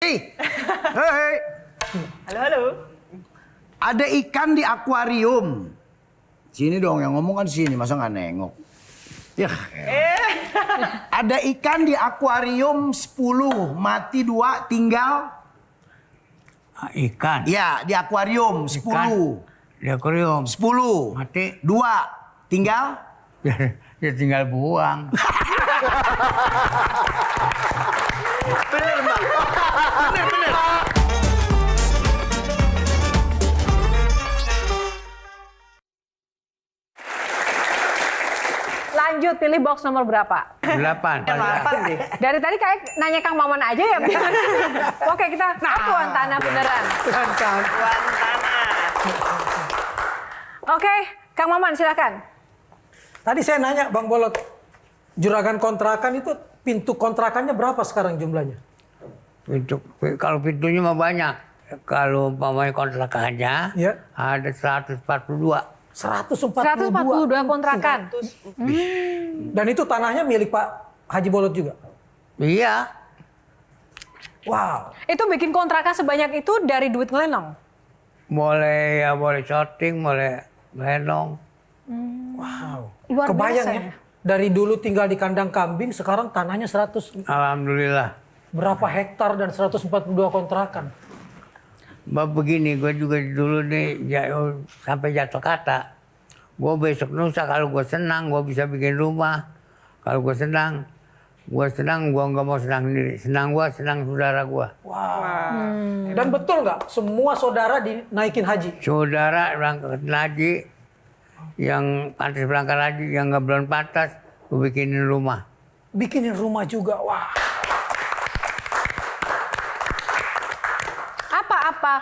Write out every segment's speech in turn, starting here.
Hei, hei, Halo, halo. ada ikan di akuarium. Sini dong, yang ngomong kan sini, masa nggak nengok? Ya. Ada ikan di akuarium 10, mati 2, tinggal? Ikan. Ya, di akuarium 10. Di akuarium. 10. Mati. 2, tinggal? Ya tinggal buang. Bener, Bang. Bener. Lanjut, pilih box nomor berapa? 8. Dari tadi kayak nanya Kang Maman aja ya. Oke, kita tuan tanah beneran. Tuan tanah. Oke, Kang Maman silakan. Tadi saya nanya Bang Bolot, juragan kontrakan itu pintu kontrakannya berapa sekarang jumlahnya? Kalau pintunya mah banyak. Kalau umpamanya kontrakannya Ya. ada 142. 142. 142 kontrakan. Dan itu tanahnya milik Pak Haji Bolot juga? Iya. Wow. Itu bikin kontrakan sebanyak itu dari duit ngelenong. Boleh shooting, boleh lenong. Wow. Luar Kebayang biasa ya. ya. Dari dulu tinggal di kandang kambing, sekarang tanahnya 100 Alhamdulillah. berapa hektar dan 142 kontrakan. Begini, gue juga dulu nih sampai jatuh kata. Gue besok lusa kalau gue senang, gue bisa bikin rumah. Kalau gue senang, gue nggak mau senang sendiri. Senang gue, senang saudara gue. Wow. Dan betul nggak semua saudara dinaikin haji? Saudara berangkat haji, yang pantas berangkat haji, yang nggak belum pantas, gue bikinin rumah. Bikinin rumah juga. Wah. Apa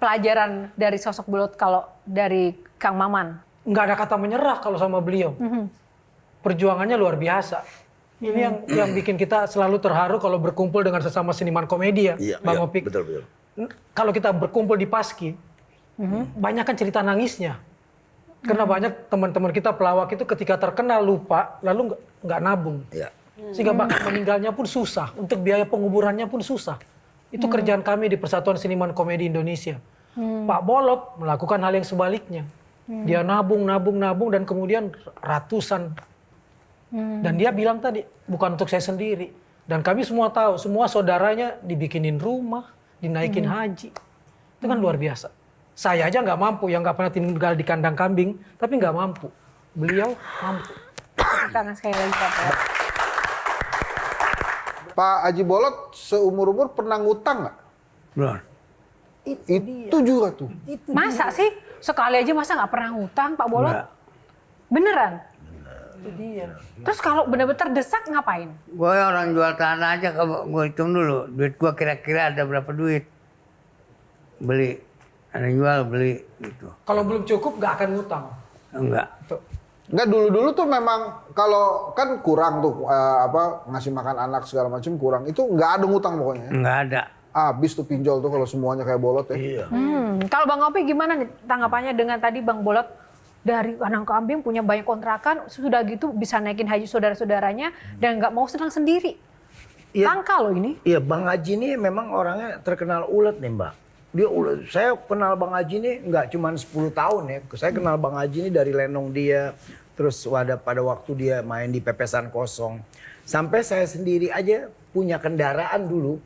pelajaran dari sosok Bolot kalau dari Kang Maman? Nggak ada kata menyerah kalau sama beliau. Perjuangannya luar biasa. Ini yang bikin kita selalu terharu kalau berkumpul dengan sesama seniman komedi ya, Iya, Bang iya, Opik. betul. Kalau kita berkumpul di Paski, banyak kan cerita nangisnya. Karena banyak teman-teman kita pelawak itu ketika terkenal lupa, lalu nggak nabung. Iya. Sehingga bahkan meninggalnya pun susah, untuk biaya penguburannya pun susah. Itu kerjaan kami di Persatuan Seniman Komedi Indonesia. Pak Bolot melakukan hal yang sebaliknya. Dia nabung, dan kemudian ratusan. Dan dia bilang tadi, bukan untuk saya sendiri. Dan kami semua tahu, semua saudaranya dibikinin rumah, dinaikin haji. Itu kan luar biasa. Saya aja nggak mampu, yang nggak pernah tinggal di kandang kambing, tapi nggak mampu. Beliau mampu. Tepuk tangan sekali lagi Pak Bolot. Pak Haji Bolot seumur-umur pernah ngutang nggak? Belum. Itu juga tuh. Masa sih? Sekali aja masa nggak pernah ngutang Pak Bolot? Enggak. Beneran? Itu dia. Terus kalau bener-bener terdesak ngapain? Gue orang jual tanah aja, gue hitung dulu. Duit gue kira-kira ada berapa duit. Beli. Ada yang jual, beli gitu. Kalau belum cukup nggak akan ngutang. Enggak. Tuh. Nggak, dulu tuh memang kalau kan kurang tuh ngasih makan anak segala macam kurang. Itu nggak ada ngutang pokoknya. Enggak ada. Habis tuh pinjol tuh kalau semuanya kayak Bolot ya. Iya. Kalau Bang Opi gimana nih tanggapannya dengan tadi Bang Bolot dari kandang kambing punya banyak kontrakan, sudah gitu bisa naikin haji saudara-saudaranya dan nggak mau senang sendiri. Iya. Langka loh ini. Iya, Bang Haji ini memang orangnya terkenal ulet nih, Mbak. Dia ulet. Saya kenal Bang Haji ini nggak cuma 10 tahun ya. Saya kenal Bang Haji ini dari lenong dia, terus pada waktu dia main di Pepesan Kosong. Sampai saya sendiri aja punya kendaraan dulu.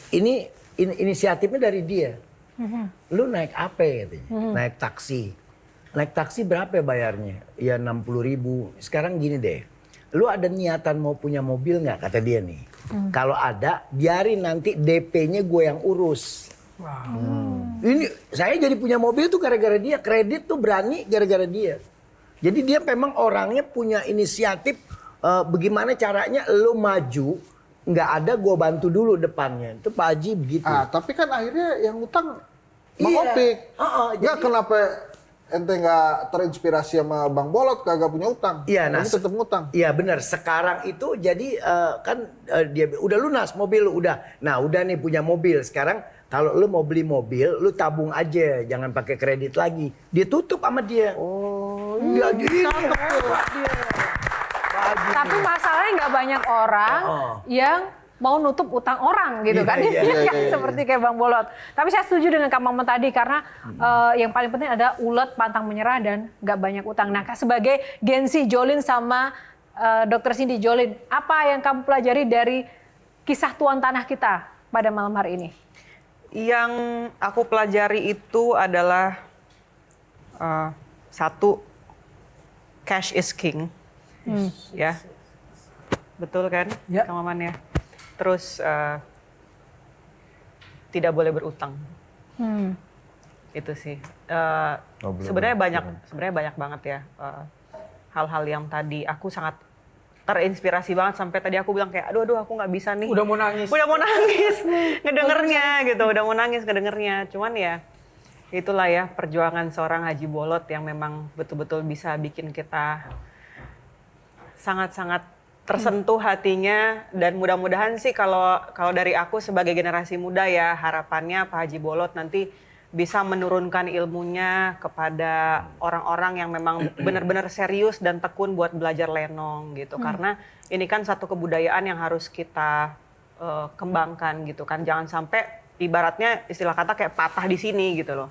Ini inisiatifnya dari dia. Lu naik apa katanya? Naik taksi. Naik taksi berapa bayarnya? Ya 60.000. Sekarang gini deh. Lu ada niatan mau punya mobil nggak? Kata dia nih. Kalau ada, biarin nanti DP-nya gue yang urus. Ini saya jadi punya mobil tuh gara-gara dia. Kredit tuh berani gara-gara dia. Jadi dia memang orangnya punya inisiatif. Bagaimana caranya lu maju. Nggak ada, gue bantu dulu depannya. Itu Pak Haji begitu. Tapi kan akhirnya yang ngutang Bang Iya. Opik. Nggak, Nggak, kenapa ente nggak terinspirasi sama Bang Bolot kagak punya utang? Iya, nah, Ini tetap ngutang. Iya benar. Sekarang itu jadi dia udah lunas mobil lu udah. Nah udah nih punya mobil. Sekarang kalau lu mau beli mobil, lu tabung aja, jangan pakai kredit lagi. Dia tutup sama dia. Oh, iya jadi. Tapi masalahnya nggak banyak orang yang mau nutup utang orang gitu kan. iya. Seperti kayak Bang Bolot. Tapi saya setuju dengan Kak Maman tadi karena yang paling penting adalah ulet, pantang menyerah dan nggak banyak utang. Nah, sebagai Gensi Jolin sama Dr. Cindy Jolin, apa yang kamu pelajari dari kisah tuan tanah kita pada malam hari ini? Yang aku pelajari itu adalah satu, cash is king, ya, betul kan, Ya. Kang Maman ya. Terus tidak boleh berutang, itu sih. Sebenarnya banyak banget ya hal-hal yang tadi aku sangat terinspirasi banget sampai tadi aku bilang kayak aduh aku nggak bisa nih. Udah mau nangis Ngedengernya gitu, udah mau nangis ngedengernya. Cuman ya itulah ya perjuangan seorang Haji Bolot yang memang betul-betul bisa bikin kita sangat-sangat tersentuh hatinya, dan mudah-mudahan sih kalau dari aku sebagai generasi muda ya, harapannya Pak Haji Bolot nanti bisa menurunkan ilmunya kepada orang-orang yang memang benar-benar serius dan tekun buat belajar lenong gitu. Karena ini kan satu kebudayaan yang harus kita kembangkan gitu kan. Jangan sampai ibaratnya istilah kata kayak patah di sini gitu loh.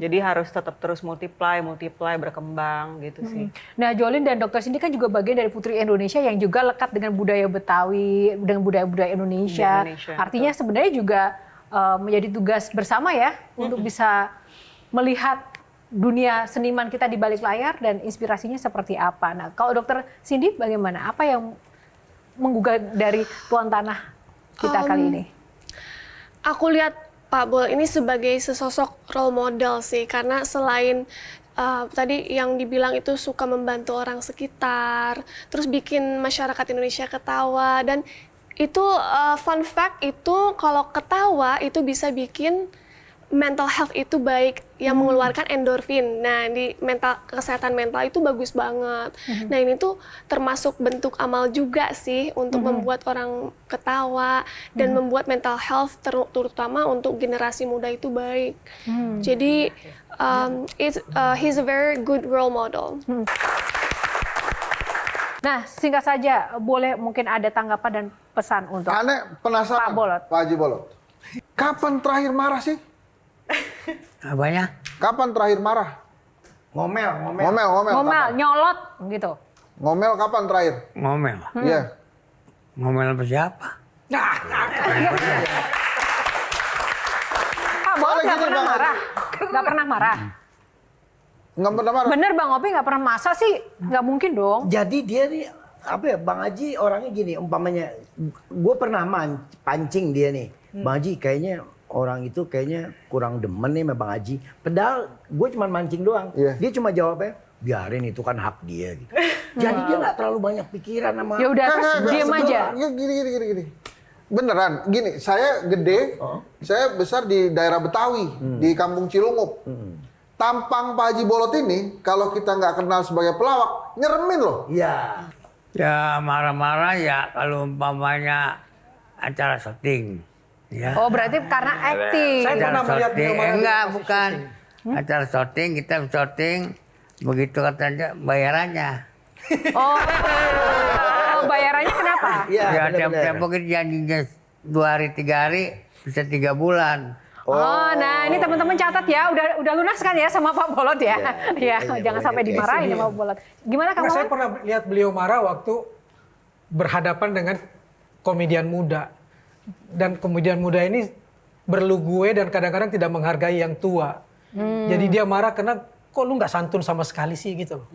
Jadi harus tetap terus multiply, berkembang gitu sih. Nah, Jolin dan Dr. Cindy kan juga bagian dari Putri Indonesia yang juga lekat dengan budaya Betawi, dengan budaya-budaya Indonesia. Artinya sebenarnya juga menjadi tugas bersama ya untuk bisa melihat dunia seniman kita di balik layar dan inspirasinya seperti apa. Nah, kalau Dr. Cindy bagaimana? Apa yang menggugah dari tuan tanah kita kali ini? Aku lihat Pak Bol ini sebagai sesosok role model sih, karena selain tadi yang dibilang itu suka membantu orang sekitar, terus bikin masyarakat Indonesia ketawa, dan itu fun fact itu kalau ketawa itu bisa bikin mental health itu baik, yang mengeluarkan endorfin. Nah, di kesehatan mental itu bagus banget. Nah, ini tuh termasuk bentuk amal juga sih untuk membuat orang ketawa dan membuat mental health terutama untuk generasi muda itu baik. Jadi he's a very good role model. Nah, singkat saja, boleh mungkin ada tanggapan dan pesan untuk Aneh penasaran, Pak Bolot. Pak Haji Bolot. Kapan terakhir marah sih? Apanya? Kapan terakhir marah? Ngomel. ngomel, Kapan? nyolot gitu. Ngomel kapan terakhir? Ngomel. Iya. Ngomel apa siapa? Pak Bolot Soalnya nggak gini, pernah Bang. marah, nggak pernah marah. Nggak pernah marah? Bener Bang Opi nggak pernah, masa sih? Nggak mungkin dong. Jadi dia nih apa ya, Bang Haji orangnya gini, umpamanya gue pernah pancing dia nih, Bang Haji kayaknya orang itu kayaknya kurang demen nih sama Bang Haji. Padahal gue cuma mancing doang. Iya. Dia cuma jawabnya, biarin itu kan hak dia gitu. Jadi dia nggak terlalu banyak pikiran sama. Ya udah terus diem aja. Gini. Beneran, gini, saya gede, saya besar di daerah Betawi, di Kampung Cilungup. Tampang Pak Haji Bolot ini, kalau kita nggak kenal sebagai pelawak, nyeremin loh. Iya. Ya marah-marah ya kalau umpamanya acara syuting. Ya. Oh berarti karena acting. Saya pernah melihat syuting. beliau marah Enggak, di bukan. Acara syuting, kita syuting, begitu katanya bayarannya. Oh, bayarannya kenapa? Iya, Ya benar-benar. tiap mungkin janjinya 2 hari 3 hari, bisa 3 bulan. Oh, nah ini teman-teman catat ya, udah lunas kan ya sama Pak Bolot ya? Iya, Ya, jangan sampai dimarahin sama Pak Bolot. Gimana Kang Saya Maman? pernah lihat beliau marah waktu berhadapan dengan komedian muda. Dan komedian muda ini berlugue dan kadang-kadang tidak menghargai yang tua. Jadi dia marah karena kok lu nggak santun sama sekali sih gitu loh.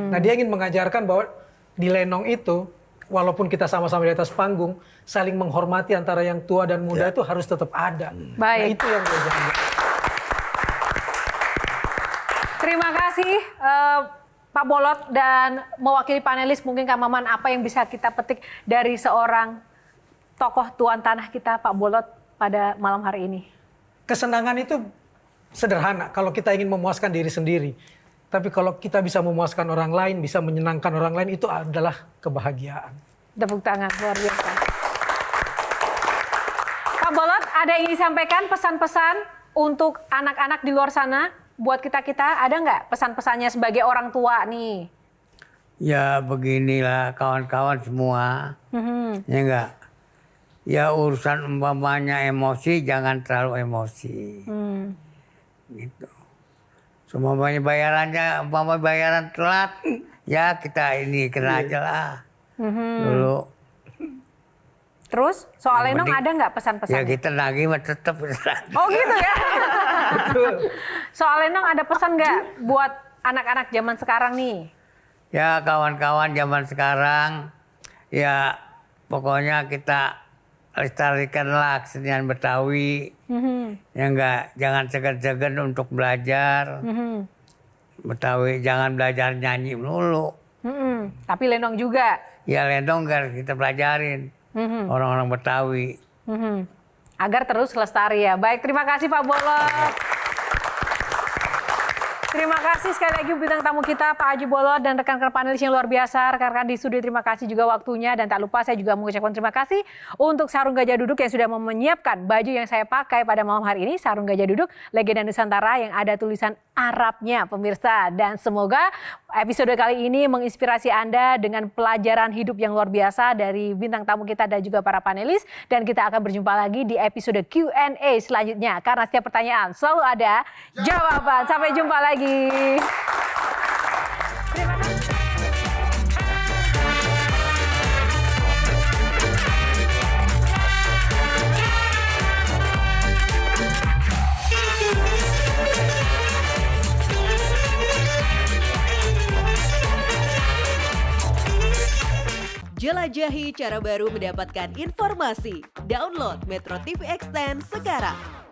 Nah dia ingin mengajarkan bahwa di lenong itu walaupun kita sama-sama di atas panggung, saling menghormati antara yang tua dan muda itu harus tetap ada. Nah Baik. itu yang gue jaga. Terima kasih Pak Bolot dan mewakili panelis mungkin Kang Maman, apa yang bisa kita petik dari seorang tokoh tuan tanah kita Pak Bolot pada malam hari ini? Kesenangan itu sederhana kalau kita ingin memuaskan diri sendiri. Tapi kalau kita bisa memuaskan orang lain, bisa menyenangkan orang lain, itu adalah kebahagiaan. Tepuk tangan, luar biasa. Pak Bolot, ada yang ingin disampaikan pesan-pesan untuk anak-anak di luar sana? Buat kita-kita, ada nggak pesan-pesannya sebagai orang tua nih? Ya beginilah kawan-kawan semua. Ya enggak. Ya urusan umpamanya emosi, jangan terlalu emosi. Gitu. Umpamanya bayaran telat, ya kita ini kena aja lah. Dulu. Terus soal Yang Lenong penting- ada nggak pesan-pesannya? Ya kita nagih mah tetap. Oh gitu ya. Soal Lenong ada pesan nggak buat anak-anak zaman sekarang nih? Ya kawan-kawan zaman sekarang, ya pokoknya kita lestarikanlah kesenian Betawi. Ya enggak, jangan segan-segan untuk belajar. Betawi jangan belajar nyanyi melulu. Tapi Lenong juga. Ya Lenong kan kita pelajarin. Orang-orang Betawi. Agar terus lestari ya. Baik, terima kasih Pak Bolot. Terima kasih sekali lagi bintang tamu kita Pak Haji Bolot dan rekan-rekan panelis yang luar biasa. Rekan-rekan di studio terima kasih juga waktunya dan tak lupa saya juga mengucapkan terima kasih untuk Sarung Gajah Duduk yang sudah menyiapkan baju yang saya pakai pada malam hari ini. Sarung Gajah Duduk legenda Nusantara yang ada tulisan Arabnya pemirsa. Dan semoga episode kali ini menginspirasi Anda dengan pelajaran hidup yang luar biasa dari bintang tamu kita dan juga para panelis. Dan kita akan berjumpa lagi di episode Q&A selanjutnya. Karena setiap pertanyaan selalu ada jawaban. Sampai jumpa lagi. Terima kasih. Jelajahi cara baru mendapatkan informasi. Download Metro TV Extend sekarang.